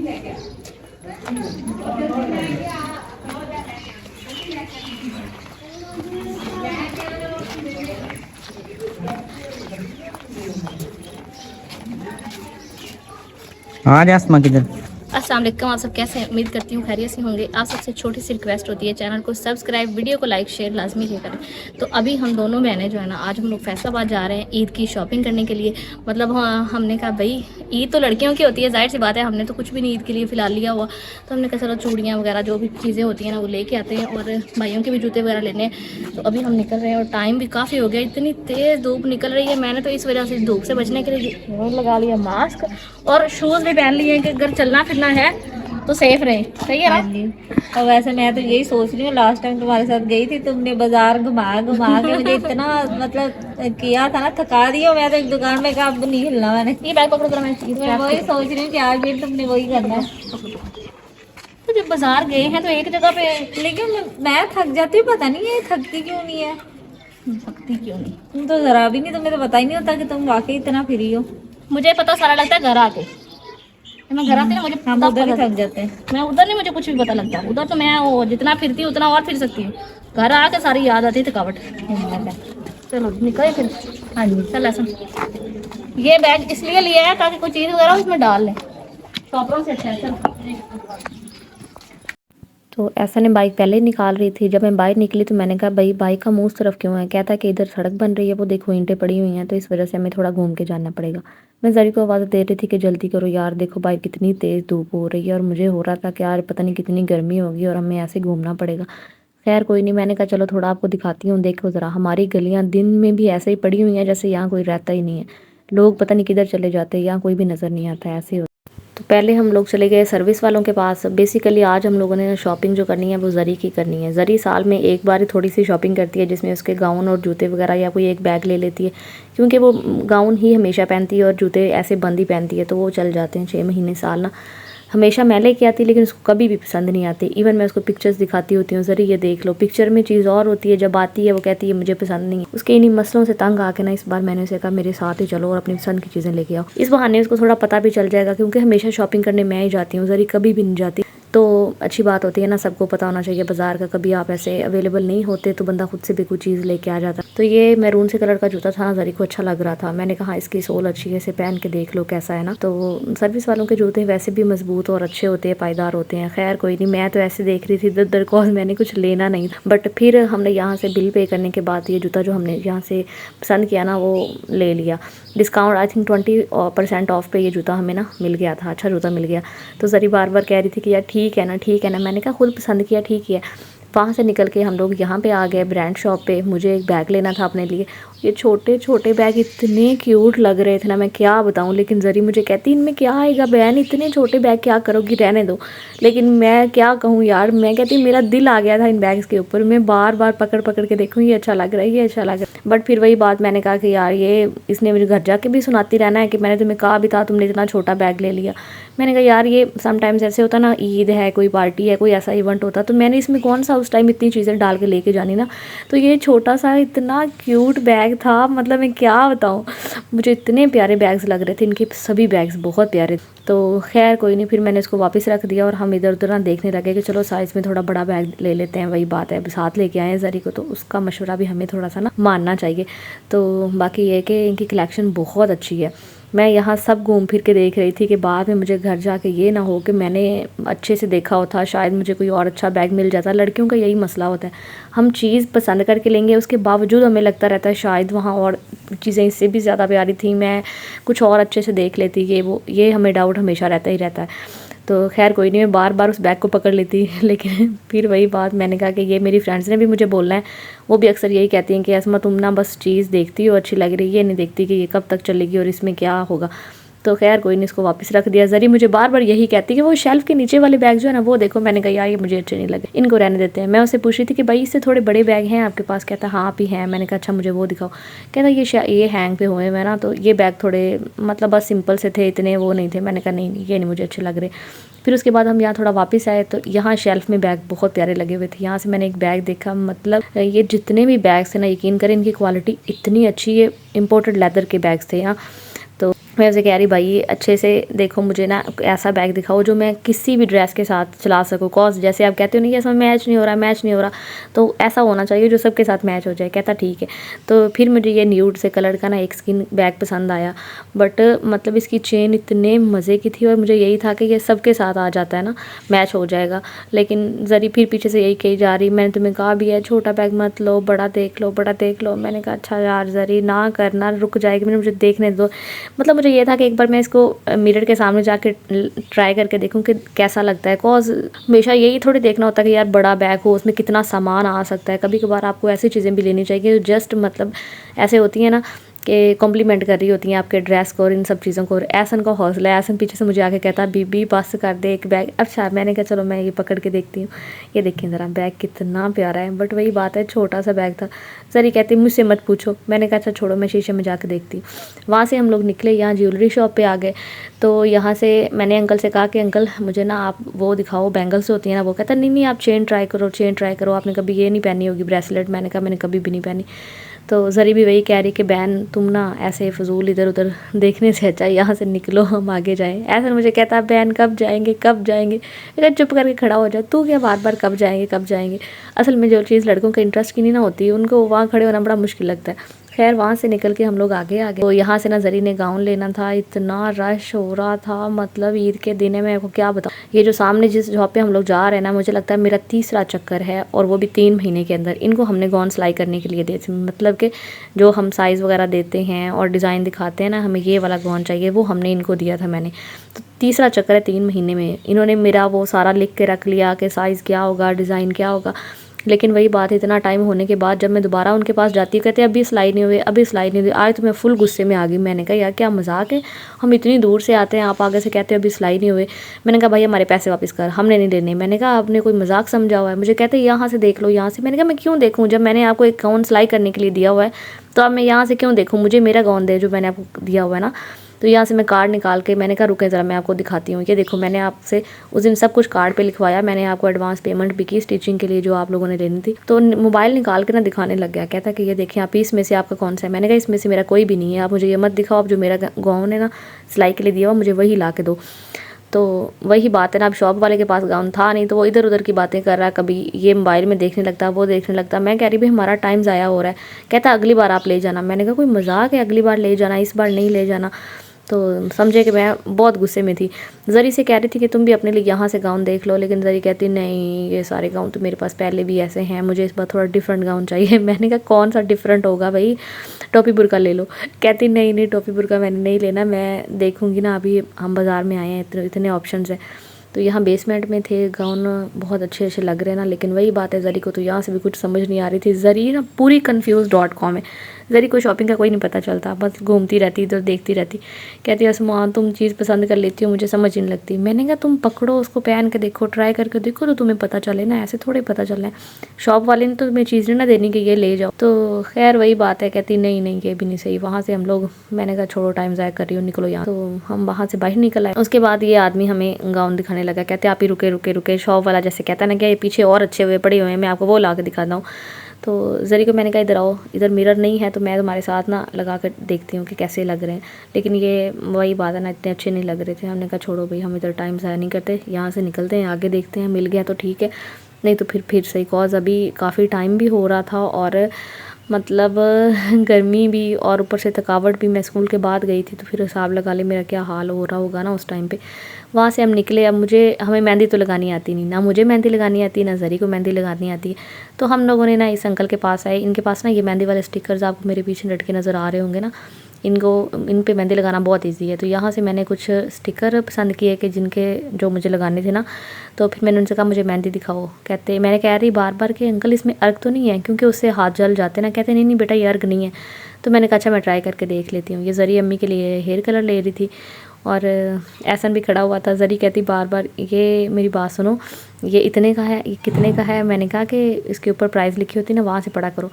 आज आसमा किधर? अस्सलाम वालेकुम, आप सब कैसे हैं? उम्मीद करती हूँ खैरियत से होंगे। आप सबसे छोटी सी रिक्वेस्ट होती है, चैनल को सब्सक्राइब, वीडियो को लाइक शेयर लाजमी किया करें। तो अभी हम दोनों बहनें जो है ना, आज हम लोग फैसलाबाद जा रहे हैं ईद की शॉपिंग करने के लिए। मतलब हाँ, हमने कहा भाई ईद तो लड़कियों की होती है, जाहिर सी बात है, हमने तो कुछ भी नहीं ईद के लिए फ़िलहाल लिया हुआ। तो हमने कहा चलो चूड़ियाँ वगैरह जो भी चीज़ें होती हैं ना वो लेके आते हैं, और भाइयों के भी जूते वगैरह लेने हैं। तो अभी हम निकल रहे हैं और टाइम भी काफ़ी हो गया, इतनी तेज़ धूप निकल रही है। मैंने तो इस वजह से धूप से बचने के लिए लगा लिया मास्क, और शूज़ भी पहन लिए कि अगर चलना फिरना है तो सेफ रहे। सही है ना? और वैसे मैं तो यही सोच रही हूँ, लास्ट टाइम तुम्हारे साथ गई थी, तुमने बाजार घुमा घुमा के मुझे इतना मतलब किया था ना, थका दिया। मैं तो एक दुकान में कहा अब नहीं हिलना मैंने। ये बैग पकड़ो, मैं वही सोच रही हूँ कि आज भी तुमने वही करना है। तो जब बाजार गए हैं तो एक जगह पे, लेकिन मैं थक जाती हूँ, पता नहीं है थकती क्यों नहीं है। सकती क्यों नहीं? तुम तो जरा भी नहीं, तुम्हें तो पता ही नहीं होता कि तुम वाकई इतना फ्री हो। मुझे पता सारा लगता है घर आके। मैं घर आती ना मुझे हम पता उधर ही पता- थक जाते हैं। मैं उधर नहीं, मुझे कुछ भी पता लगता। उधर तो मैं वो जितना फिरती हूँ उतना और फिर सकती हूँ। घर आके सारी याद आती है, थकावट। चलो निकले फिर। हाँ जी चल ऐसा। ये बैग इसलिए लिया है ताकि कोई चीज़ वगैरह उसमें डाल लें, शॉपरों से अच्छा है। चल। तो ऐसा ने बाइक पहले ही निकाल रही थी। जब मैं बाहर निकली तो मैंने कहा भाई बाइक का मुंह उस तरफ क्यों है? कहता कि इधर सड़क बन रही है, वो देखो ईंटें पड़ी हुई हैं, तो इस वजह से हमें थोड़ा घूम के जाना पड़ेगा। मैं जरी को आवाज़ दे रही थी कि जल्दी करो यार, देखो बाइक कितनी तेज़ धूप हो रही है, और मुझे हो रहा था कि यार पता नहीं कितनी गर्मी होगी और हमें ऐसे घूमना पड़ेगा। खैर कोई नहीं, मैंने कहा चलो थोड़ा आपको दिखाती हूँ। देखो ज़रा हमारी गलियाँ दिन में भी ऐसे ही पड़ी हुई हैं जैसे यहाँ कोई रहता ही नहीं है। लोग पता नहीं किधर चले जाते हैं, यहाँ कोई भी नज़र नहीं आता, ऐसे ही। तो पहले हम लोग चले गए सर्विस वालों के पास। बेसिकली आज हम लोगों ने शॉपिंग जो करनी है वो ज़री की करनी है। ज़री साल में एक बार ही थोड़ी सी शॉपिंग करती है, जिसमें उसके गाउन और जूते वगैरह या कोई एक बैग ले लेती है, क्योंकि वो गाउन ही हमेशा पहनती है और जूते ऐसे बंद ही पहनती है, तो वो चल जाते हैं 6 महीने साल ना। हमेशा मैं लेके आती, लेकिन उसको कभी भी पसंद नहीं आती। इवन मैं उसको पिक्चर्स दिखाती होती हूँ, ज़री ये देख लो। पिक्चर में चीज़ और होती है, जब आती है वो कहती है मुझे पसंद नहीं है। उसके इन्हीं मसलों से तंग आके ना इस बार मैंने उसे कहा मेरे साथ ही चलो और अपनी पसंद की चीज़ें लेके आओ। इस बहाने उसको थोड़ा पता भी चल जाएगा, क्योंकि हमेशा शॉपिंग करने मैं ही जाती हूँ, ज़री कभी भी नहीं जाती। तो अच्छी बात होती है ना, सबको पता होना चाहिए बाज़ार का। कभी आप ऐसे अवेलेबल नहीं होते तो बंदा खुद से भी कोई चीज़ लेके आ जाता। तो ये मैरून से कलर का जूता था ना, ज़री को अच्छा लग रहा था। मैंने कहा इसकी सोल अच्छी है, इसे पहन के देख लो कैसा है ना। तो सर्विस वालों के जूते वैसे भी मजबूत और अच्छे होते हैं, पायदार होते हैं। खैर कोई नहीं, मैं तो ऐसे देख रही थी इधर उधर को, मैंने कुछ लेना नहीं। बट फिर हमने यहाँ से बिल पे करने के बाद ये जूता जो हमने यहाँ से पसंद किया ना वो ले लिया। डिस्काउंट आई थिंक 20% ऑफ पे ये जूता हमें ना मिल गया था, अच्छा जूता मिल गया। तो ज़री बार बार कह रही थी कि यार ठीक है ना ठीक है ना। मैंने कहा खुद पसंद किया ठीक ही है। वहाँ से निकल के हम लोग यहाँ पे आ गए ब्रांड शॉप पे। मुझे एक बैग लेना था अपने लिए। ये छोटे छोटे बैग इतने क्यूट लग रहे थे ना, मैं क्या बताऊँ। लेकिन ज़री मुझे कहती इनमें क्या आएगा बहन, इतने छोटे बैग क्या करोगी, रहने दो। लेकिन मैं क्या कहूँ यार, मैं कहती मेरा दिल आ गया था इन बैग्स के ऊपर। मैं बार बार पकड़ पकड़ के देखूँ ये अच्छा लग रहा है ये अच्छा लग रहा है। बट फिर वही बात, मैंने कहा कि यार ये इसने मुझे घर जाके भी सुनाती रहना है कि मैंने तुम्हें कहा भी था, तुमने इतना छोटा बैग ले लिया। मैंने कहा यार ये समटाइम्स ऐसे होता ना, ईद है, कोई पार्टी है, कोई ऐसा इवेंट होता, तो मैंने इसमें कौन सा उस टाइम इतनी चीज़ें डाल के लेके जानी ना। तो ये छोटा सा इतना क्यूट बैग था, मतलब मैं क्या बताऊँ। मुझे इतने प्यारे बैग्स लग रहे थे, इनके सभी बैग्स बहुत प्यारे। तो खैर कोई नहीं, फिर मैंने इसको वापस रख दिया और हम इधर उधर ना देखने लगे कि चलो साइज़ में थोड़ा बड़ा बैग ले लेते हैं। वही बात है, साथ लेके आए हैं ज़री को, तो उसका मशवरा भी हमें थोड़ा सा ना मानना चाहिए। तो बाकी ये कि इनकी कलेक्शन बहुत अच्छी है। मैं यहाँ सब घूम फिर के देख रही थी कि बाद में मुझे घर जाके ये ना हो कि मैंने अच्छे से देखा होता, शायद मुझे कोई और अच्छा बैग मिल जाता। लड़कियों का यही मसला होता है, हम चीज़ पसंद करके लेंगे, उसके बावजूद हमें लगता रहता है शायद वहाँ और चीज़ें इससे भी ज़्यादा प्यारी थी, मैं कुछ और अच्छे से देख लेती, ये हमें डाउट हमेशा रहता ही रहता है। तो खैर कोई नहीं, मैं बार बार उस बैग को पकड़ लेती लेकिन फिर वही बात, मैंने कहा कि ये मेरी फ्रेंड्स ने भी मुझे बोलना है। वो भी अक्सर यही कहती हैं कि असमा तुम ना बस चीज़ देखती हो अच्छी लग रही है, ये नहीं देखती कि ये कब तक चलेगी और इसमें क्या होगा। तो खैर कोई नहीं, इसको वापस रख दिया। ज़री मुझे बार बार यही कहती कि वो शेल्फ़ के नीचे वाले बैग जो है ना वो देखो। मैंने कहा यार ये मुझे अच्छे नहीं लगे, इनको रहने देते हैं। मैं उससे पूछ रही थी कि भाई इससे थोड़े बड़े बैग हैं आपके पास? कहता हाँ आप ही हैं। मैंने कहा अच्छा मुझे वो दिखाओ। कहता ये हैंग पे हुए हैं ना, तो ये बैग थोड़े मतलब बस सिंपल से थे, इतने वो नहीं थे। मैंने कहा नहीं ये नहीं मुझे अच्छे लग रहे। फिर उसके बाद हम यहाँ थोड़ा वापस आए तो यहाँ शेल्फ़ में बैग बहुत प्यारे लगे हुए थे। यहाँ से मैंने एक बैग देखा, मतलब ये जितने भी बैग्स थे ना, यकीन करें इनकी क्वालिटी इतनी अच्छी है। इम्पोर्टेड लेदर के बैग्स थे यहाँ। तो मैं उसे कह रही भाई अच्छे से देखो, मुझे ना ऐसा बैग दिखाओ जो मैं किसी भी ड्रेस के साथ चला सकूँ, कॉज जैसे आप कहते हो नहीं कि इसमें मैच नहीं हो रहा, मैच नहीं हो रहा, तो ऐसा होना चाहिए जो सबके साथ मैच हो जाए। कहता ठीक है। तो फिर मुझे ये न्यूड से कलर का ना एक स्किन बैग पसंद आया, बट मतलब इसकी चेन इतने मज़े की थी और मुझे यही था कि ये सबके साथ आ जाता है ना, मैच हो जाएगा। लेकिन जरी फिर पीछे से यही कही जा रही, मैंने तुम्हें कहा भी है छोटा बैग मत लो, बड़ा देख लो, बड़ा देख लो। मैंने कहा अच्छा यार जरी ना करना, रुक जाएगी, मैंने मुझे देखने दो। मतलब मुझे ये था कि एक बार मैं इसको मिरर के सामने जाके ट्राई करके देखूं कि कैसा लगता है। कॉज हमेशा यही थोड़ी देखना होता है कि यार बड़ा बैग हो, उसमें कितना सामान आ सकता है। कभी कभार आपको ऐसी चीज़ें भी लेनी चाहिए जो जस्ट मतलब ऐसे होती हैं ना कि कॉम्प्लीमेंट कर रही होती हैं आपके ड्रेस को और इन सब चीज़ों को। और एहसन का हौसला है, एहसन पीछे से मुझे आके कहता बीबी बस कर दे एक बैग। अच्छा मैंने कहा चलो मैं ये पकड़ के देखती हूँ। ये देखिए ज़रा बैग कितना प्यारा है, बट वही बात है छोटा सा बैग था। जरी कहती मुझसे मत पूछो। मैंने कहा अच्छा छोड़ो, मैं शीशे में जाके देखती हूँ। वहाँ से हम लोग निकले, यहाँ ज्वेलरी शॉप पर आ गए। तो यहाँ से मैंने अंकल से कहा कि अंकल मुझे ना आप वो दिखाओ, बैंगल्स होती हैं ना। वो कहता नहीं नहीं आप चेन ट्राई करो, चेन ट्राई करो, आपने कभी ये नहीं पहनी होगी ब्रेसलेट। मैंने कहा मैंने कभी भी नहीं पहनी। तो जरी भी वही कह रही कि बहन तुम ना ऐसे फजूल इधर उधर देखने से अच्छा यहाँ से निकलो, हम आगे जाएं। ऐसा मुझे कहता बहन कब जाएंगे कब जाएंगे। अगर चुप करके खड़ा हो जाए, तू क्या बार बार कब जाएंगे कब जाएंगे। असल में जो चीज़ लड़कों के इंटरेस्ट की नहीं ना होती, उनको वहाँ खड़े होना बड़ा मुश्किल लगता है। खैर वहाँ से निकल के हम लोग आगे आ गए। तो यहाँ से ना जरी ने गाउन लेना था, इतना रश हो रहा था, मतलब ईद के दिन है, मैं आपको क्या बताऊँ। ये जो सामने जिस जॉब पे हम लोग जा रहे हैं ना, मुझे लगता है मेरा तीसरा चक्कर है, और वो भी 3 महीने के अंदर। इनको हमने गाउन सिलाई करने के लिए देते, मतलब कि जो हम साइज़ वगैरह देते हैं और डिज़ाइन दिखाते हैं ना, हमें ये वाला गाउन चाहिए, वो हमने इनको दिया था मैंने। तो तीसरा चक्कर है 3 महीने में। इन्होंने मेरा वो सारा लिख के रख लिया कि साइज़ क्या होगा, डिज़ाइन क्या होगा। लेकिन वही बात है, इतना टाइम होने के बाद जब मैं दोबारा उनके पास जाती हूँ, कहते अभी सिलाई नहीं हुई, अभी सिलाई नहीं हुई। आज तो मैं फुल गुस्से में आ गई। मैंने कहा यार क्या मजाक है, हम इतनी दूर से आते हैं, आप आगे से कहते हो अभी सिलाई नहीं हुई। मैंने कहा भाई हमारे पैसे वापस कर, हमने नहीं लेने। मैंने कहा आपने कोई मजाक समझा हुआ है। मुझे कहते यहाँ से देख लो, यहाँ से। मैंने कहा मैं क्यों देखूँ, जब मैंने आपको एक गाउन सिलाई करने के लिए दिया हुआ है तो अब मैं यहाँ से क्यों देखूँ, मुझे मेरा गाउन दे जो मैंने आपको दिया हुआ है ना। तो यहाँ से मैं कार्ड निकाल के मैंने कहा रुके ज़रा मैं आपको दिखाती हूँ। ये देखो मैंने आपसे उस दिन सब कुछ कार्ड पे लिखवाया, मैंने आपको एडवांस पेमेंट भी की स्टिचिंग के लिए जो आप लोगों ने लेनी थी। तो मोबाइल निकाल के ना दिखाने लग गया, कहता कि ये देखिए आप इसमें से आपका कौन सा है। मैंने कहा इसमें से मेरा कोई भी नहीं है, आप मुझे ये मत दिखाओ, आप जो मेरा गाउन है ना सिलाई के लिए दिया हुआ मुझे वही ला के दो। तो वही बात है ना, अब शॉप वाले के पास गाउन था नहीं, तो वो इधर उधर की बातें कर रहा है, कभी ये मोबाइल में देखने लगता, वो देखने लगता। मैं कह रही भाई हमारा टाइम ज़ाया हो रहा है। कहता अगली बार आप ले जाना। मैंने कहा कोई मजाक है, अगली बार ले जाना, इस बार नहीं ले जाना। तो समझे कि मैं बहुत गुस्से में थी। जरी से कह रही थी कि तुम भी अपने लिए यहाँ से गाउन देख लो, लेकिन जरी कहती नहीं ये सारे गाउन तो मेरे पास पहले भी ऐसे हैं, मुझे इस बार थोड़ा डिफरेंट गाउन चाहिए। मैंने कहा कौन सा डिफरेंट होगा भाई, टोपी बुरका ले लो। कहती नहीं नहीं टोपी बुरका मैंने नहीं लेना, मैं देखूँगी ना, अभी हम बाज़ार में आए हैं, इतने ऑप्शन हैं। तो यहाँ बेसमेंट में थे गाउन, बहुत अच्छे अच्छे लग रहे हैं ना। लेकिन वही बात है जरी को तो यहाँ से भी कुछ समझ नहीं आ रही थी। जरी ना पूरी confused.com है। जरी को शॉपिंग का कोई नहीं पता चलता, बस घूमती रहती इधर देखती रहती। कहती आसमान तुम चीज़ पसंद कर लेती हो, मुझे समझ नहीं लगती। मैंने कहा तुम पकड़ो उसको, पहन के देखो, ट्राई करके देखो, तो तुम्हें पता चले ना, ऐसे थोड़े पता चलना है। शॉप वाले ने तो तुम्हें चीज़ नहीं ना देनी कि ये ले जाओ। तो खैर वही बात है, कहती नहीं नहीं ये भी नहीं सही। वहाँ से हम लोग, मैंने कहा छोड़ो टाइम ज़ाया कर रही हो, निकलो यहाँ। तो हम वहाँ से बाहर निकल आए। उसके बाद ये आदमी हमें गाउन दिखाने लगा, कहते आप ही रुके रुके रुके। शॉप वाला जैसे कहता ना कि ये पीछे और अच्छे हुए पड़े हुए हैं, मैं आपको वो ला के दिखाता हूँ। तो जरी को मैंने कहा इधर आओ, इधर मिरर नहीं है तो मैं तुम्हारे साथ ना लगा कर देखती हूँ कि कैसे लग रहे हैं। लेकिन ये वही बात है ना, इतने अच्छे नहीं लग रहे थे। हमने कहा छोड़ो भाई, हम इधर टाइम ज़ाया नहीं करते, यहाँ से निकलते हैं, आगे देखते हैं, मिल गया तो ठीक है, नहीं तो फिर सही। कॉज अभी काफ़ी टाइम भी हो रहा था और मतलब गर्मी भी, और ऊपर से थकावट भी। मैं स्कूल के बाद गई थी, तो फिर हिसाब लगा ले मेरा क्या हाल हो रहा होगा ना उस टाइम पे। वहाँ से हम निकले। अब हमें मेहंदी तो लगानी आती नहीं, ना मुझे मेहंदी लगानी आती, ना जरी को मेहंदी लगानी आती। तो हम लोगों ने ना इस अंकल के पास आए। इनके पास ना ये मेहंदी वाले स्टिकर्स आपको मेरे पीछे लटके नज़र आ रहे होंगे ना, इन पे मेहंदी लगाना बहुत इजी है। तो यहाँ से मैंने कुछ स्टिकर पसंद किए कि जो मुझे लगाने थे ना। तो फिर मैंने उनसे कहा मुझे मेहंदी दिखाओ। कहते, मैंने कह रही बार बार कि अंकल इसमें अर्ग तो नहीं है, क्योंकि उससे हाथ जल जाते ना। कहते नहीं नहीं बेटा ये अर्ग नहीं है। तो मैंने कहा अच्छा मैं ट्राई करके देख लेती हूँ। ये जरी अम्मी के लिए हेयर कलर ले रही थी और एहसन भी खड़ा हुआ था। जरी कहती बार बार ये मेरी बात सुनो, ये इतने का है, ये कितने का है। मैंने कहा कि इसके ऊपर प्राइस लिखी होती ना, वहाँ से पढ़ा करो।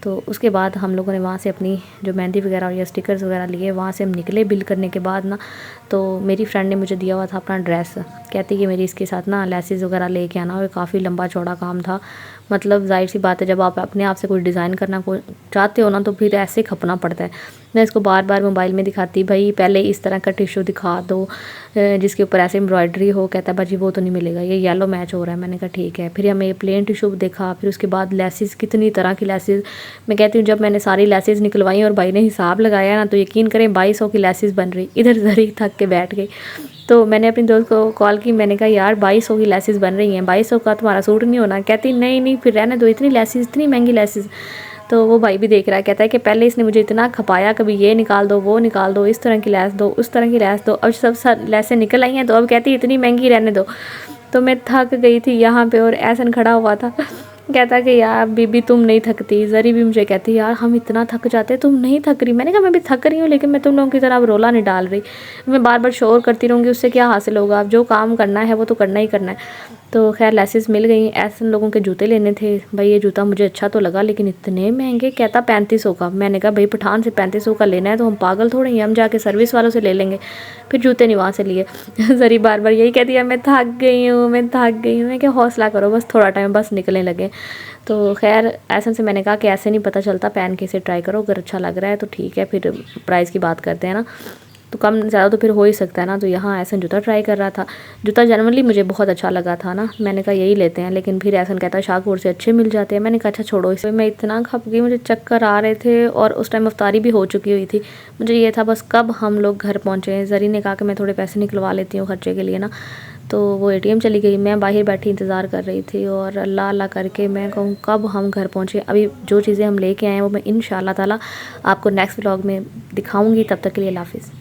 तो उसके बाद हम लोगों ने वहाँ से अपनी जो मेहंदी वगैरह और या स्टिकर्स वगैरह लिए। वहाँ से हम निकले। बिल करने के बाद ना, तो मेरी फ्रेंड ने मुझे दिया हुआ था अपना ड्रेस। कहती कि मेरी इसके साथ ना लेसेस वगैरह लेके आना, और काफ़ी लंबा चौड़ा काम था। मतलब जाहिर सी बात है जब आप अपने आप से कुछ डिज़ाइन करना को चाहते हो ना तो फिर ऐसे खपना पड़ता है। मैं इसको बार बार मोबाइल में दिखाती, भाई पहले इस तरह का टिश्यू दिखा दो जिसके ऊपर ऐसे एम्ब्रॉयडरी हो। कहता है भाजी वो तो नहीं मिलेगा, ये येलो मैच हो रहा है। मैंने कहा ठीक है। फिर हमें प्लेन टिश्यू देखा, फिर उसके बाद लेसिस, कितनी तरह की लेसिस। मैं कहती हूँ जब मैंने सारी लेसिस निकलवाई और भाई ने हिसाब लगाया ना तो यकीन करें 2200 की लेसिस बन रही। इधर जरी थक के बैठ गई। तो मैंने अपनी दोस्त को कॉल की, मैंने कहा यार 2200 की लेसिस बन रही हैं, 2200 का तुम्हारा सूट नहीं होना। कहती नहीं फिर रहने दो, इतनी लेसिस, इतनी महंगी लेसिस। तो वो भाई भी देख रहा है, कहता है कि पहले इसने मुझे इतना खपाया, कभी ये निकाल दो वो निकाल दो, इस तरह की लेस दो उस तरह की लेस दो, अब सब लेसें निकल आई हैं तो अब कहती इतनी महंगी रहने दो। तो मैं थक गई थी यहाँ पे और एहसन खड़ा हुआ था। कहता कि यार बीबी तुम नहीं थकती। जरी भी मुझे कहती यार हम इतना थक जाते, तुम नहीं थक रही। मैंने कहा मैं भी थक रही हूँ लेकिन मैं तुम लोगों की तरह अब रोला नहीं डाल रही। मैं बार बार शोर करती रहूँगी, उससे क्या हासिल होगा। अब जो काम करना है वो तो करना ही करना है। तो खैर लेसिस मिल गई। ऐसे लोगों के जूते लेने थे। भाई ये जूता मुझे अच्छा तो लगा लेकिन इतने महंगे। कहता 3500 का। मैंने कहा भाई पठान से 3500 का लेना है तो हम पागल थोड़े हैं, हम जाके सर्विस वालों से ले लेंगे। फिर जूते नहीं वहाँ से लिए। जरी बार बार यही कहती है मैं थक गई हूँ मैं थक गई हूँ। मैं क्या हौसला करो, बस थोड़ा टाइम बस निकलने लगे। तो खैर ऐसे से मैंने कहा कि ऐसे नहीं पता चलता, पहन के इसे ट्राई करो, अगर अच्छा लग रहा है तो ठीक है, फिर प्राइस की बात करते हैं ना, तो कम ज़्यादा तो फिर हो ही सकता है ना। तो यहाँ ऐसा जूता ट्राई कर रहा था। जूता जनरली मुझे बहुत अच्छा लगा था ना, मैंने कहा यही लेते हैं, लेकिन फिर ऐसा कहता है शाहपुर से अच्छे मिल जाते हैं। मैंने कहा अच्छा छोड़ो। इसमें मैं इतना खप गई, मुझे चक्कर आ रहे थे और उस टाइम अफ्तारी भी हो चुकी हुई थी। मुझे ये था बस कब हम लोग घर पहुँचे। जरी ने कहा कि मैं थोड़े पैसे निकलवा लेती हूँ खर्चे के लिए ना, तो वो ATM चली गई। मैं बाहर बैठी इंतज़ार कर रही थी और अल्लाह अल्लाह करके मैं कहूँ कब हम घर पहुँचे। अभी जो चीज़ें हम लेके आए हैं वो मैं इंशाअल्लाह ताला आपको नेक्स्ट व्लॉग में दिखाऊंगी। तब तक के लिए अल्लाह हाफ़िज़।